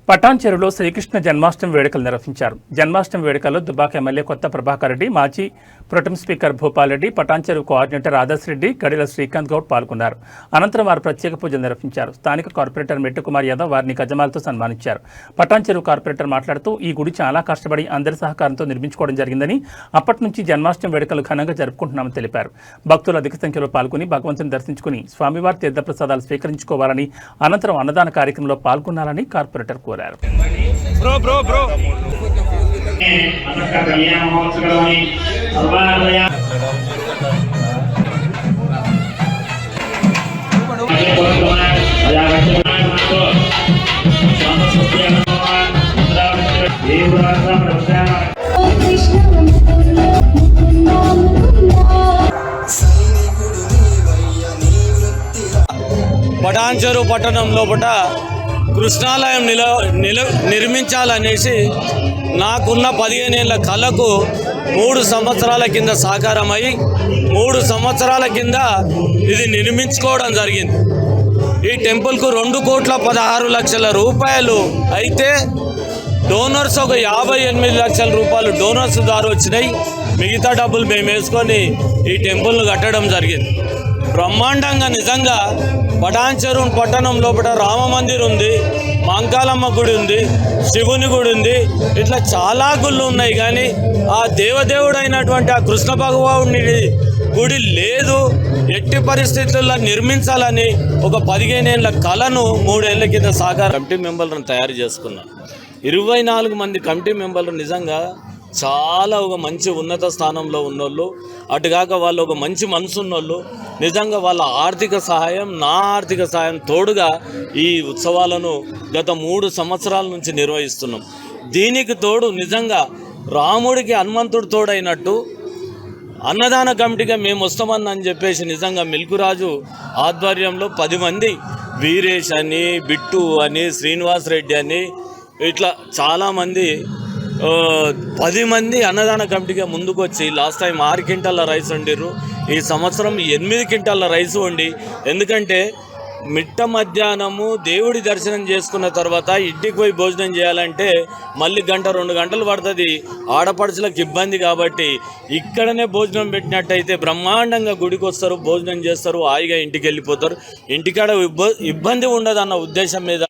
పటాన్చెరులో శ్రీకృష్ణ జన్మాష్టమి వేడుకలు నిర్వహించారు. జన్మాష్టమి వేడుకల్లో దుబ్బాక ఎమ్మెల్యే కొత్త ప్రభాకర్ రెడ్డి, మాజీ protem speaker Bhupal Reddy, Patancheru coordinator Adarsh Reddy, Gadila Srikanth Goud పాల్గొన్నారు. అనంతరం వారు ప్రత్యేక పూజలు నిర్వహించారు. స్థానిక కార్పొరేటర్ మెట్టుకుమార్ యాదవ్ వారిని గజమాలతో సన్మానించారు. పటాన్చెరు కార్పొరేటర్ మాట్లాడుతూ ఈ గుడి చాలా కష్టపడి అందరి సహకారంతో నిర్మించుకోవడం జరిగిందని, అప్పటి నుంచి జన్మాష్టమి వేడుకలు ఘనంగా జరుపుకుంటున్నామని తెలిపారు. భక్తులు అధిక సంఖ్యలో పాల్గొని భగవంతుని దర్శించుకుని స్వామివారి తీర్థప్రసాదాలు స్వీకరించుకోవాలని, అనంతరం అన్నదాన కార్యక్రమంలో పాల్గొనాలని కార్పొరేటర్ కోరారు. పటాన్చెరు పట్టణం లోపల కృష్ణాలయం నిర్మించాలనేసి నాకున్న 15 ఏళ్ల కళకు 3 సంవత్సరాల కింద సాకారమై 3 సంవత్సరాల కింద ఇది నిర్మించుకోవడం జరిగింది. ఈ టెంపుల్కు 2,16,00,000 రూపాయలు అయితే డోనర్స్ ఒక 58 లక్షల రూపాయలు డోనర్స్ ద్వారా వచ్చినాయి. మిగతా డబ్బులు మేము వేసుకొని ఈ టెంపుల్ను కట్టడం జరిగింది. బ్రహ్మాండంగా నిజంగా పటాన్చెరు పట్టణం లోపల రామ మందిర్ ఉంది, మంకాలమ్మ గుడి ఉంది, శివుని గుడి ఉంది, ఇట్లా చాలా గుళ్ళు ఉన్నాయి. కానీ ఆ దేవదేవుడైనటువంటి ఆ కృష్ణ భగవానుడి గుడి లేదు. ఎట్టి పరిస్థితుల్లో నిర్మించాలని ఒక 15 ఏళ్ల కళను 3 ఏళ్ల కింద సాకార కమిటీ మెంబర్లను తయారు చేసుకున్నాను. 24 మంది కమిటీ మెంబర్లు నిజంగా చాలా ఒక మంచి ఉన్నత స్థానంలో ఉన్నోళ్ళు, అటుగాక వాళ్ళు ఒక మంచి మనసు ఉన్నోళ్ళు. నిజంగా వాళ్ళ ఆర్థిక సహాయం, నా ఆర్థిక సహాయం తోడుగా ఈ ఉత్సవాలను గత 3 సంవత్సరాల నుంచి నిర్వహిస్తున్నాం. దీనికి తోడు నిజంగా రాముడికి హనుమంతుడు తోడైనట్టు అన్నదాన కమిటీగా మేము వస్తామని చెప్పేసి నిజంగా మిల్కురాజు ఆధ్వర్యంలో 10 మంది, వీరేష్ అని, బిట్టు అని, శ్రీనివాస్ రెడ్డి అని, ఇట్లా చాలామంది 10 మంది అన్నదాన కమిటీగా ముందుకు వచ్చి లాస్ట్ టైం 6 క్వింటాల రైస్ వండిర్రు. ఈ సంవత్సరం 8 క్వింటాల రైస్ వండి, ఎందుకంటే మిట్ట మధ్యాహ్నము దేవుడి దర్శనం చేసుకున్న తర్వాత ఇంటికి పోయి భోజనం చేయాలంటే మళ్ళీ 1-2 గంటలు పడుతుంది. ఆడపడుచులకు ఇబ్బంది కాబట్టి ఇక్కడనే భోజనం పెట్టినట్టయితే బ్రహ్మాండంగా గుడికి వస్తారు, భోజనం చేస్తారు, హాయిగా ఇంటికి వెళ్ళిపోతారు. ఇంటికాడ ఇబ్బంది ఉండదన్న ఉద్దేశం మీద